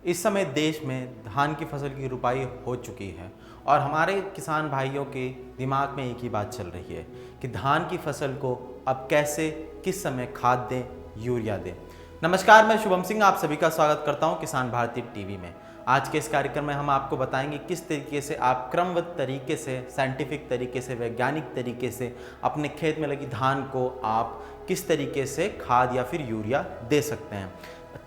इस समय देश में धान की फसल की रुपाई हो चुकी है और हमारे किसान भाइयों के दिमाग में एक ही बात चल रही है कि धान की फसल को अब कैसे किस समय खाद दें, यूरिया दें। नमस्कार, मैं शुभम सिंह आप सभी का स्वागत करता हूं किसान भारती टीवी में। आज के इस कार्यक्रम में हम आपको बताएंगे किस तरीके से आप क्रमबद्ध तरीके से, साइंटिफिक तरीके से, वैज्ञानिक तरीके से अपने खेत में लगी धान को आप किस तरीके से खाद या फिर यूरिया दे सकते हैं।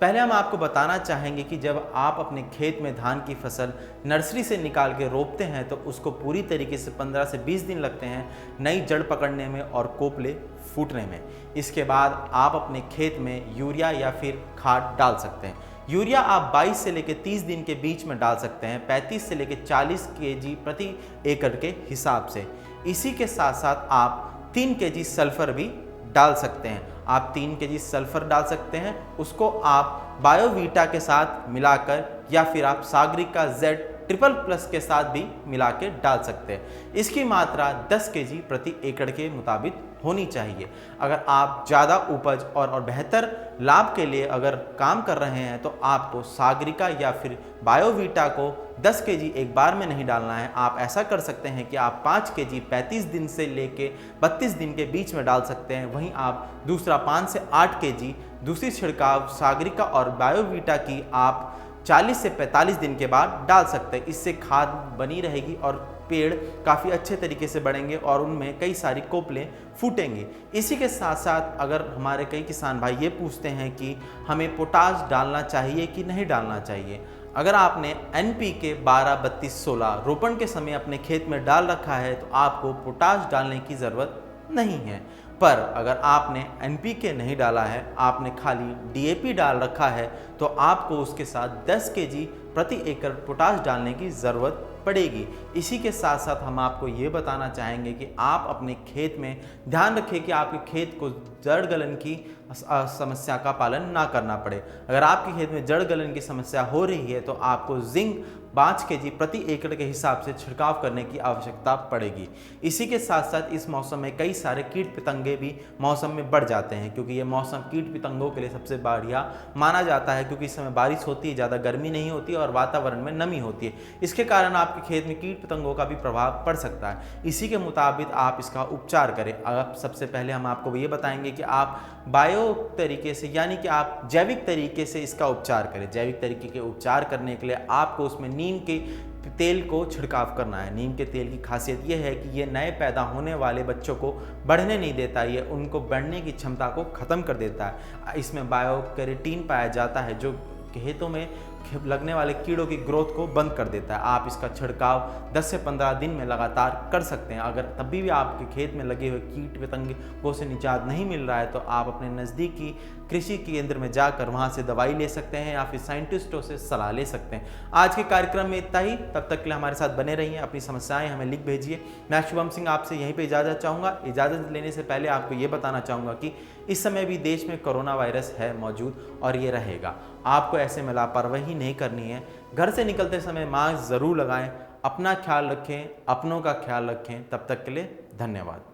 पहले हम आपको बताना चाहेंगे कि जब आप अपने खेत में धान की फसल नर्सरी से निकाल के रोपते हैं तो उसको पूरी तरीके से 15 से 20 दिन लगते हैं नई जड़ पकड़ने में और कोपले फूटने में। इसके बाद आप अपने खेत में यूरिया या फिर खाद डाल सकते हैं। यूरिया आप 22 से लेकर 30 दिन के बीच में डाल सकते हैं, 35 से लेकर 40 केजी प्रति एकड़ के हिसाब से। इसी के साथ साथ आप 3 केजी सल्फर भी डाल सकते हैं। आप 3 केजी सल्फर डाल सकते हैं, उसको आप बायोवीटा के साथ मिलाकर या फिर आप सागरिका Z++ के साथ भी मिला के डाल सकते हैं। इसकी मात्रा 10 केजी प्रति एकड़ के मुताबिक होनी चाहिए। अगर आप ज़्यादा उपज और बेहतर लाभ के लिए अगर काम कर रहे हैं तो आपको सागरिका या फिर बायोवीटा को 10 केजी एक बार में नहीं डालना है। आप ऐसा कर सकते हैं कि आप 5 केजी 35 दिन से लेके 32 दिन के बीच में डाल सकते हैं। वहीं आप दूसरा 5 से 8 केजी दूसरी छिड़काव सागरिका और बायोवीटा की आप 40 से 45 दिन के बाद डाल सकते हैं। इससे खाद बनी रहेगी और पेड़ काफ़ी अच्छे तरीके से बढ़ेंगे और उनमें कई सारी कोपलें फूटेंगी। इसी के साथ साथ अगर हमारे कई किसान भाई ये पूछते हैं कि हमें पोटाश डालना चाहिए कि नहीं डालना चाहिए, अगर आपने NPK 12-32-16 रोपण के समय अपने खेत में डाल रखा है तो आपको पोटाश डालने की ज़रूरत नहीं है। पर अगर आपने NPK नहीं डाला है, आपने खाली DAP डाल रखा है तो आपको उसके साथ 10 केजी प्रति एकड़ पोटाश डालने की ज़रूरत पड़ेगी। इसी के साथ साथ हम आपको ये बताना चाहेंगे कि आप अपने खेत में ध्यान रखें कि आपके खेत को जड़ गलन की समस्या का पालन ना करना पड़े। अगर आपके खेत में जड़ गलन की समस्या हो रही है तो आपको जिंक 5 केजी प्रति एकड़ के हिसाब से छिड़काव करने की आवश्यकता पड़ेगी। इसी के साथ साथ इस मौसम में कई सारे कीट पतंगे भी मौसम में बढ़ जाते हैं, क्योंकि ये मौसम कीट पतंगों के लिए सबसे बढ़िया माना जाता है, क्योंकि इस समय बारिश होती है, ज़्यादा गर्मी नहीं होती और वातावरण में नमी होती है। इसके कारण आपके खेत में कीट पतंगों का भी प्रभाव पड़ सकता है। इसी के मुताबिक आप इसका उपचार करें। अब सबसे पहले हम आपको ये बताएंगे कि आप बायो तरीके से यानी कि आप जैविक तरीके से इसका उपचार करें। जैविक तरीके के उपचार करने के लिए आपको उसमें नीम के तेल को छिड़काव करना है। नीम के तेल की खासियत यह है कि ये नए पैदा होने वाले बच्चों को बढ़ने नहीं देता, ये उनको बढ़ने की क्षमता को ख़त्म कर देता है। इसमें बायोकैरोटीन पाया जाता है जो खेतों में लगने वाले कीड़ों की ग्रोथ को बंद कर देता है। आप इसका छिड़काव 10 से 15 दिन में लगातार कर सकते हैं। अगर तभी भी आपके खेत में लगे हुए कीट पतंगों से निजात नहीं मिल रहा है तो आप अपने नज़दीकी कृषि केंद्र में जाकर वहां से दवाई ले सकते हैं या फिर साइंटिस्टों से सलाह ले सकते हैं। आज के कार्यक्रम में इतना ही। तब तक के लिए हमारे साथ बने रहिए। अपनी समस्याएं हमें लिख भेजिए। मैं शुभम सिंह आपसे यहीं पर इजाज़त चाहूँगा। इजाज़त लेने से पहले आपको ये बताना चाहूँगा कि इस समय भी देश में कोरोना वायरस है मौजूद और ये रहेगा। आपको ऐसे में लापरवाही नहीं करनी है। घर से निकलते समय मास्क ज़रूर लगाएं। अपना ख्याल रखें, अपनों का ख्याल रखें। तब तक के लिए धन्यवाद।